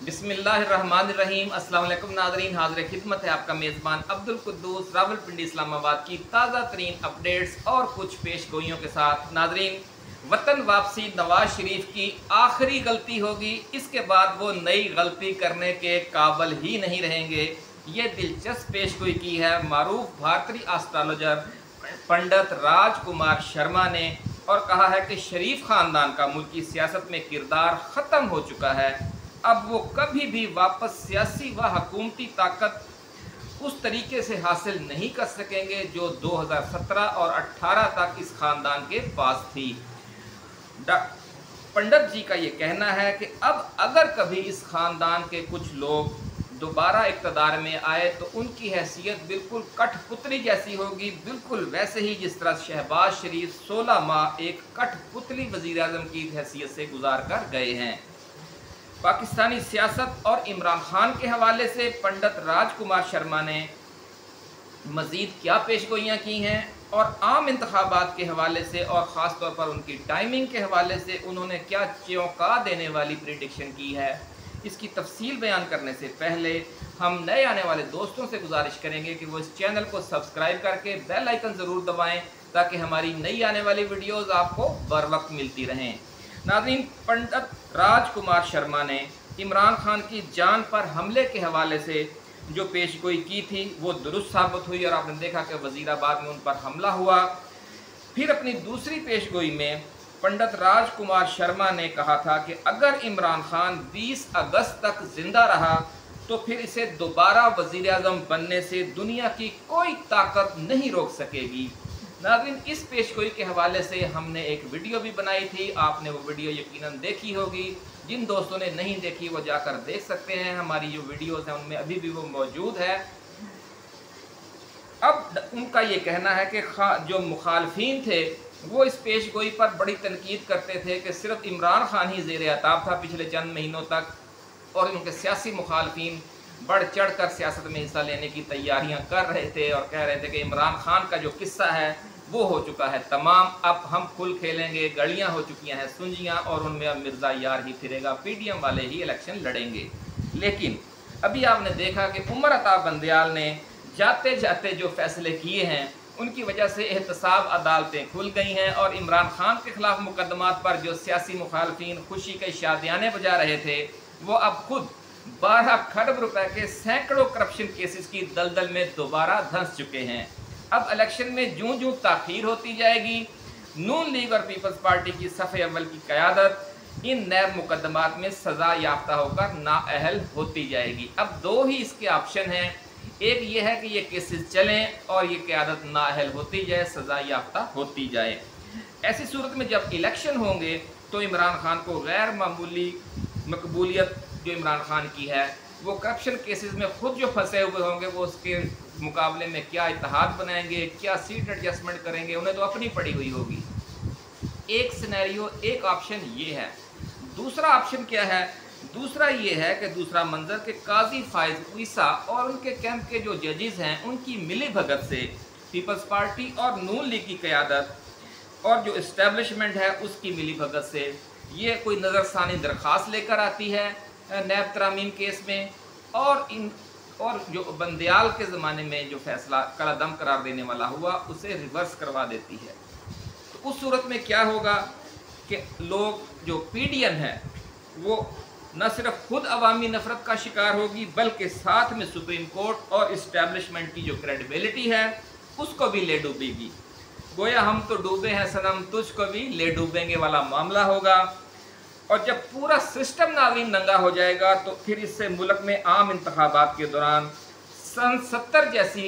बिस्मिल्लाहिर्रहमानिर्रहीम। अस्सलाम वालेकुम नाज़रीन, हाज़िर खिदमत है आपका मेज़बान अब्दुल कुद्दूस रावलपिंडी इस्लामाबाद की ताज़ा तरीन अपडेट्स और कुछ पेशगोइयों के साथ। नाज़रीन, वतन वापसी नवाज शरीफ की आखिरी गलती होगी, इसके बाद वो नई गलती करने के काबिल ही नहीं रहेंगे। ये दिलचस्प पेशगोई की है मारूफ भारतीय एस्ट्रोलॉजर पंडित राजकुमार शर्मा ने, और कहा है कि शरीफ ख़ानदान का मुल्की सियासत में किरदार ख़त्म हो चुका है। अब वो कभी भी वापस सियासी व हुकूमती ताकत उस तरीके से हासिल नहीं कर सकेंगे जो 2017 और 18 तक इस ख़ानदान के पास थी। पंडित जी का ये कहना है कि अब अगर कभी इस ख़ानदान के कुछ लोग दोबारा इक़्तिदार में आए तो उनकी हैसियत बिल्कुल कठपुतली जैसी होगी, बिल्कुल वैसे ही जिस तरह शहबाज शरीफ 16 माह एक कठपुतली वज़ीर आज़म की हैसियत से गुजार कर गए हैं। पाकिस्तानी सियासत और इमरान खान के हवाले से पंडित राजकुमार शर्मा ने मज़ीद क्या पेशगोइयाँ की हैं और आम इंतखाबात के हवाले से और ख़ास तौर पर उनकी टाइमिंग के हवाले से उन्होंने क्या चौंका देने वाली प्रेडिक्शन की है, इसकी तफसील बयान करने से पहले हम नए आने वाले दोस्तों से गुजारिश करेंगे कि वो इस चैनल को सब्सक्राइब करके बेल आइकन ज़रूर दबाएं ताकि हमारी नई आने वाली वीडियोस आपको बर वक्त मिलती रहें। नाज़रीन, पंडित राजकुमार शर्मा ने इमरान खान की जान पर हमले के हवाले से जो पेशगोई की थी वो दुरुस्त साबित हुई और आपने देखा कि वज़ीराबाद में उन पर हमला हुआ। फिर अपनी दूसरी पेशगोई में पंडित राजकुमार शर्मा ने कहा था कि अगर इमरान खान 20 अगस्त तक ज़िंदा रहा तो फिर इसे दोबारा वज़ीर आज़म बनने से दुनिया की कोई ताकत नहीं रोक सकेगी। नाज़रीन, इस पेशगोई के हवाले से हमने एक वीडियो भी बनाई थी, आपने वो वीडियो यकीनन देखी होगी। जिन दोस्तों ने नहीं देखी वो जाकर देख सकते हैं, हमारी जो वीडियोस हैं उनमें अभी भी वो मौजूद है। अब उनका ये कहना है कि जो मुखालफीन थे वो इस पेशगोई पर बड़ी तनकीद करते थे कि सिर्फ इमरान खान ही ज़ेर अताब था पिछले चंद महीनों तक, और उनके सियासी मुखालफीन बढ़ चढ़ कर सियासत में हिस्सा लेने की तैयारियां कर रहे थे और कह रहे थे कि इमरान खान का जो किस्सा है वो हो चुका है तमाम, अब हम खुल खेलेंगे, गलियां हो चुकी हैं सुंजियां और उनमें अब मिर्ज़ा यार ही फिरेगा, पीडीएम वाले ही इलेक्शन लड़ेंगे। लेकिन अभी आपने देखा कि उमर अता बंदयाल ने जाते जाते जो फैसले किए हैं उनकी वजह से एहतसाब अदालतें खुल गई हैं और इमरान खान के ख़िलाफ़ मुकदमात पर जो सियासी मुखालफीन खुशी के शादियाने बजा रहे थे वो अब खुद 12 खरब रुपए के सैकड़ों करप्शन केसेस की दलदल में दोबारा धंस चुके हैं। अब इलेक्शन में जूं जूं ताख़ीर होती जाएगी, नून लीग और पीपल्स पार्टी की सफ़े अव्वल की क़यादत इन नैब मुकदमात में सज़ा याफ्ता होकर नाअहल होती जाएगी। अब दो ही इसके ऑप्शन हैं, एक ये है कि ये केसेस चलें और ये क़यादत नाअहल होती जाए, सज़ा याफ्ता होती जाए। ऐसी सूरत में जब इलेक्शन होंगे तो इमरान खान को गैर मामूली मकबूलियत जो इमरान खान की है, वो करप्शन केसेस में खुद जो फंसे हुए होंगे वो उसके मुकाबले में क्या इत्तेहाद बनाएंगे, क्या सीट एडजस्टमेंट करेंगे, उन्हें तो अपनी पड़ी हुई होगी। एक सिनेरियो, एक ऑप्शन ये है। दूसरा ऑप्शन क्या है? दूसरा ये है कि दूसरा मंजर के काजी फाइज ईसा और उनके कैंप के जो जजेस हैं उनकी मिली भगत से पीपल्स पार्टी और नून लीग की क़यादत और जो इस्टेब्लिशमेंट है उसकी मिली भगत से ये कोई नज़रसानी दरख्वास्त लेकर आती है नैब तरामीम केस में, और जो बंदयाल के ज़माने में जो फैसला कलादम करार देने वाला हुआ उसे रिवर्स करवा देती है। तो उस सूरत में क्या होगा कि लोग जो पीडीएम है वो न सिर्फ खुद अवामी नफरत का शिकार होगी बल्कि साथ में सुप्रीम कोर्ट और इस्टेब्लिशमेंट की जो क्रेडिबिलिटी है उसको भी ले डूबेगी। गोया हम तो डूबे हैं सनम तुझको भी ले डूबेंगे वाला मामला होगा। और जब पूरा सिस्टम नाज़रीन नंगा हो जाएगा तो फिर इससे मुल्क में आम इंतखाबात के दौरान सन 70 जैसी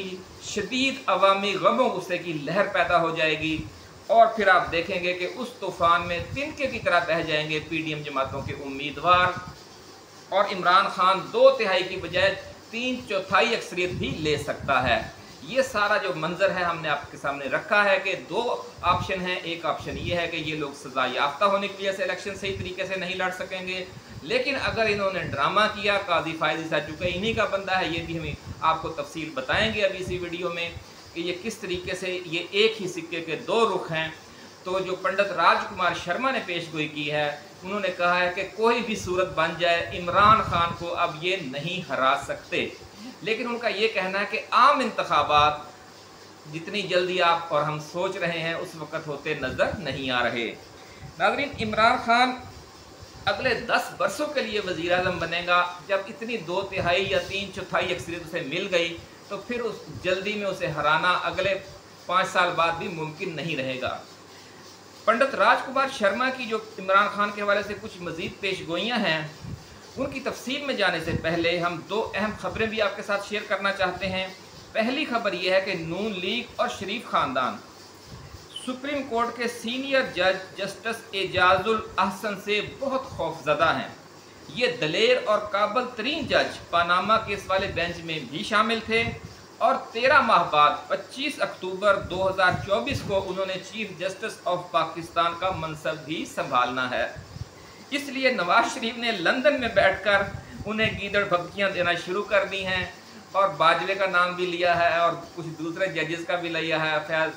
शदीद अवामी गमो गुस्से की लहर पैदा हो जाएगी और फिर आप देखेंगे कि उस तूफ़ान में तिनके की तरह बह जाएंगे पीडीएम जमातों के उम्मीदवार और इमरान खान 2/3 की बजाय 3/4 अक्सरियत भी ले सकता है। ये सारा जो मंजर है हमने आपके सामने रखा है कि दो ऑप्शन हैं। एक ऑप्शन ये है कि ये लोग सज़ा याफ्ता होने की वजह से इलेक्शन सही तरीके से नहीं लड़ सकेंगे, लेकिन अगर इन्होंने ड्रामा किया, काजी फायज ईसा चूँकि इन्हीं का बंदा है, ये भी हम आपको तफसील बताएंगे अभी इसी वीडियो में कि ये किस तरीके से ये एक ही सिक्के के दो रुख हैं। तो जो पंडित राजकुमार शर्मा ने पेशगोई की है उन्होंने कहा है कि कोई भी सूरत बन जाए इमरान खान को अब ये नहीं हरा सकते। लेकिन उनका ये कहना है कि आम इंतखाबात जितनी जल्दी आप और हम सोच रहे हैं उस वक़्त होते नज़र नहीं आ रहे। नाज़रीन, इमरान खान अगले 10 बरसों के लिए वज़ीर आज़म बनेगा। जब इतनी 2/3 या 3/4 अक्सरियत उसे मिल गई तो फिर उस जल्दी में उसे हराना अगले 5 साल बाद भी मुमकिन नहीं रहेगा। पंडित राजकुमार शर्मा की जो इमरान खान के हवाले से कुछ मज़ीद पेशगोइयाँ हैं, उनकी तफसील में जाने से पहले हम 2 अहम खबरें भी आपके साथ शेयर करना चाहते हैं। पहली खबर यह है कि नून लीग और शरीफ ख़ानदान सुप्रीम कोर्ट के सीनियर जज जस्टिस एजाजुल अहसन से बहुत खौफजदा हैं। ये दलेर और काबिल तरीन जज पानामा केस वाले बेंच में भी शामिल थे और 13 माह बाद 25 अक्टूबर 2024 को उन्होंने चीफ जस्टिस ऑफ पाकिस्तान का मनसब भी संभालना है। इसलिए नवाज शरीफ ने लंदन में बैठकर उन्हें गीदड़ भभकियाँ देना शुरू कर दी हैं और बाजवे का नाम भी लिया है और कुछ दूसरे जजेस का भी लिया है। फैज़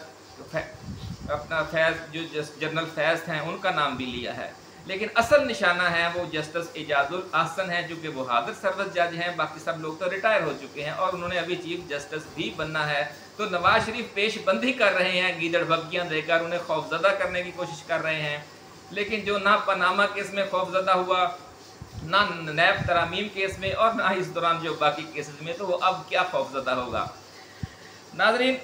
जो जनरल फैज़ हैं उनका नाम भी लिया है, लेकिन असल निशाना है वो जस्टिस एजाजुल अहसन है, जो कि वो हाजिर सर्विस जज हैं। बाकी सब लोग तो रिटायर हो चुके हैं और उन्होंने अभी चीफ जस्टिस भी बनना है। तो नवाज शरीफ पेशबंदी कर रहे हैं, गीदड़ भभकियाँ देकर उन्हें खौफजदा करने की कोशिश कर रहे हैं। लेकिन जो ना पनामा केस में खौफजदा हुआ, ना नैब तरामीम केस में और ना इस दौरान जो बाकी केसेस में, तो वो अब क्या खौफजदा होगा। नाज़रीन,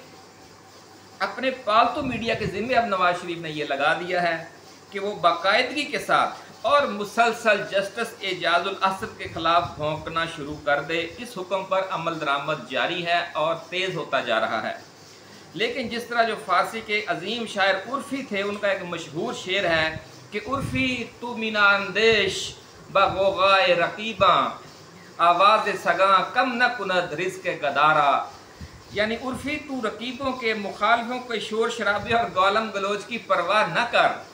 अपने पालतू मीडिया के ज़िम्मे अब नवाज शरीफ ने यह लगा दिया है कि वो बाकायदगी के साथ और मुसलसल जस्टिस एजाजुल अहसन के खिलाफ भौंकना शुरू कर दे। इस हुक्म पर अमल दरामद जारी है और तेज़ होता जा रहा है। लेकिन जिस तरह जो फ़ारसी के अजीम शायर उर्फ़ी थे, उनका एक मशहूर शेर है कि उर्फ़ी तू मीना अंदेश बगोगाए रकीबा आवाज़ सगा कम न कुनद रिज़्क़ गदारा। यानी उर्फ़ी तू रकीबों के मुखालिफों के शोर शराबे और गालम गलोच की परवाह न कर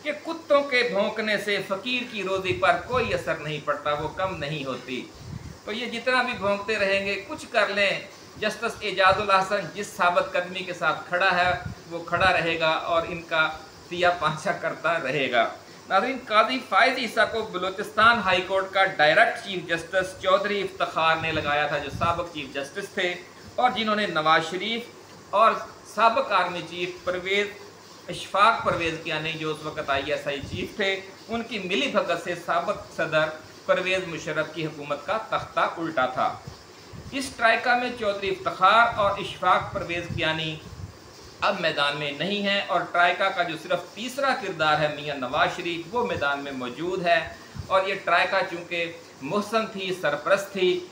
कि कुत्तों के भौंकने से फ़कीर की रोज़ी पर कोई असर नहीं पड़ता, वो कम नहीं होती। तो ये जितना भी भौंकते रहेंगे कुछ कर लें, जस्टिस एजाजुल अहसन जिस साबित कदमी के साथ खड़ा है वो खड़ा रहेगा और इनका तिया पांचा करता रहेगा। नाज़रीन, काजी फ़ाइज़ ईसा को बलूचिस्तान हाई कोर्ट का direct chief justice Chaudhry Iftikhar ने लगाया था, जो साबिक चीफ जस्टिस थे और जिन्होंने नवाज शरीफ और साबिक आर्मी चीफ इशफाक परवेज़ कियानी जो उस वक़्त ISI चीफ थे, उनकी मिली भगत से साबिक सदर परवेज़ मुशर्रफ की हुकूमत का तख्ता उल्टा था। इस ट्राइका में चौधरी इफ्तिखार और इशफाक परवेज़ कियानी अब मैदान में नहीं हैं और ट्राइका का जो सिर्फ तीसरा किरदार है मियां नवाज शरीफ, वो मैदान में मौजूद है। और ये ट्राइका चूँकि मोहसन थी, सरपरस्त थी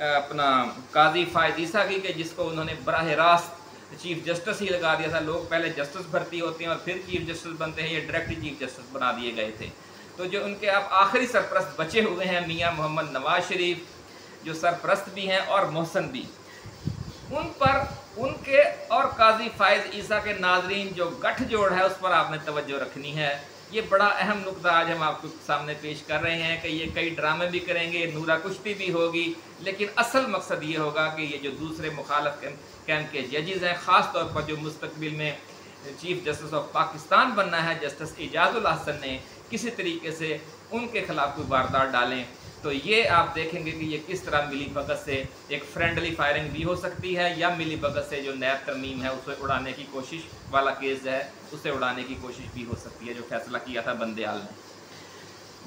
अपना काजी फ़ाइज़ ईसा की, कि जिसको उन्होंने बराह रास्त चीफ जस्टिस ही लगा दिया था। लोग पहले जस्टिस भर्ती होते हैं और फिर चीफ जस्टिस बनते हैं, ये डायरेक्ट चीफ जस्टिस बना दिए गए थे। तो जो उनके अब आखिरी सरपरस्त बचे हुए हैं मियां मोहम्मद नवाज शरीफ, जो सरपरस्त भी हैं और मोहसन भी, उन पर उनके और काजी फ़ाइज़ ईसा के नाज़रीन जो गठजोड़ है उस पर आपने तवज्जो रखनी है। ये बड़ा अहम नुकता आज हम आपको सामने पेश कर रहे हैं कि ये कई ड्रामे भी करेंगे, नूरा कुश्ती भी होगी, लेकिन असल मकसद ये होगा कि ये जो दूसरे मुखालिफ कैंप के जजेज़ हैं, ख़ास तौर पर जो मुस्तकबिल में चीफ जस्टिस ऑफ पाकिस्तान बनना है जस्टिस एजाजुल अहसन ने, किसी तरीके से उनके खिलाफ कोई वारदात डालें। तो ये आप देखेंगे कि ये किस तरह मिली भगत से एक फ्रेंडली फायरिंग भी हो सकती है, या मिली भगत से जो नैब तरमीम है उसे उड़ाने की कोशिश वाला केस है उसे उड़ाने की कोशिश भी हो सकती है, जो फैसला किया था बंदेयाल ने।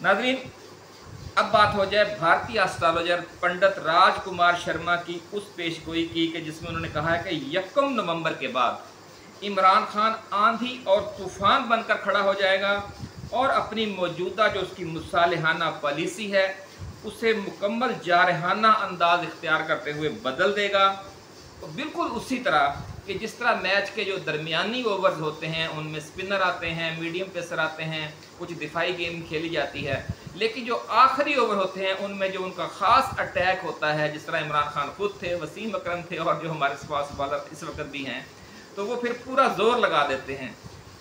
नाज़रीन, अब बात हो जाए भारतीय एस्ट्रोलॉजर पंडित राजकुमार शर्मा की उस पेशगोई की कि जिसमें उन्होंने कहा है कि 1 नवंबर के बाद इमरान खान आंधी और तूफ़ान बनकर खड़ा हो जाएगा और अपनी मौजूदा जो उसकी मुसालिहाना पॉलिसी है उसे मुकम्मल जारहाना अंदाज इख्तियार करते हुए बदल देगा। तो बिल्कुल उसी तरह कि जिस तरह मैच के जो दरमियानी ओवर्स होते हैं उनमें स्पिनर आते हैं, मीडियम पेसर आते हैं, कुछ दिफाई गेम खेली जाती है, लेकिन जो आखिरी ओवर होते हैं उनमें जो उनका ख़ास अटैक होता है, जिस तरह इमरान खान खुद थे, वसीम अकरम थे और जो हमारे फास्ट बॉलर इस वक्त भी हैं, तो वो फिर पूरा जोर लगा देते हैं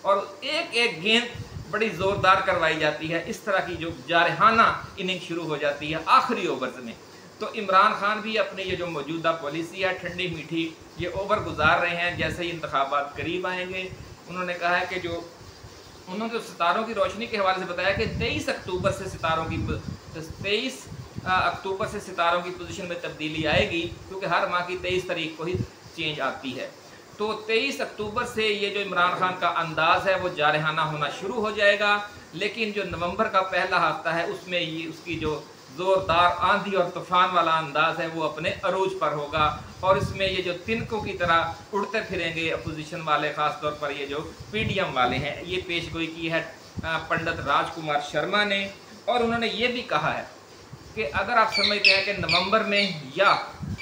और एक एक गेंद बड़ी ज़ोरदार करवाई जाती है। इस तरह की जो जारहाना इनिंग शुरू हो जाती है आखिरी ओवर्स में। तो इमरान खान भी अपनी ये जो मौजूदा पॉलिसी है ठंडी मीठी ये ओवर गुजार रहे हैं। जैसे ही इंतखाबात करीब आएंगे, उन्होंने कहा है कि जो उन्होंने तो सितारों की रोशनी के हवाले से बताया कि 23 अक्टूबर से सितारों की पोजीशन में तब्दीली आएगी, क्योंकि हर माह की 23 तारीख को ही चेंज आती है। तो 23 अक्टूबर से ये जो इमरान खान का अंदाज़ है वो जारहाना होना शुरू हो जाएगा, लेकिन जो नवंबर का पहला हफ्ता है उसमें ये उसकी जो ज़ोरदार आंधी और तूफ़ान वाला अंदाज़ है वो अपने अरूज पर होगा, और इसमें ये जो तिनकों की तरह उड़ते फिरेंगे अपोजिशन वाले, ख़ास तौर पर ये जो पीडीएम वाले हैं। ये पेशगोई की है पंडित राजकुमार शर्मा ने, और उन्होंने ये भी कहा है कि अगर आप समझते हैं कि नवंबर में या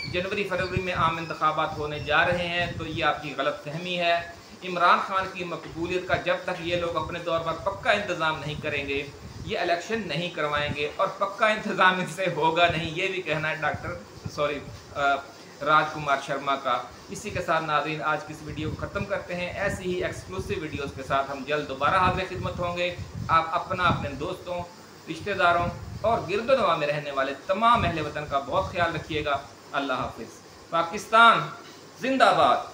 जनवरी फरवरी में आम इंतखाबात होने जा रहे हैं तो ये आपकी गलत फहमी है। इमरान खान की मकबूलियत का जब तक ये लोग अपने तौर पर पक्का इंतज़ाम नहीं करेंगे ये इलेक्शन नहीं करवाएंगे, और पक्का इंतज़ाम इससे होगा नहीं, ये भी कहना है राजकुमार शर्मा का। इसी के साथ नाज़रीन आज की इस वीडियो को ख़त्म करते हैं। ऐसी ही एक्सक्लूसिव वीडियोस के साथ हम जल्द दोबारा हाज़िर खिदमत होंगे। आप अपना, अपने दोस्तों, रिश्तेदारों और गिरदोनवा में रहने वाले तमाम अहले वतन का बहुत ख्याल रखिएगा। अल्लाह हाफिज़। पाकिस्तान जिंदाबाद।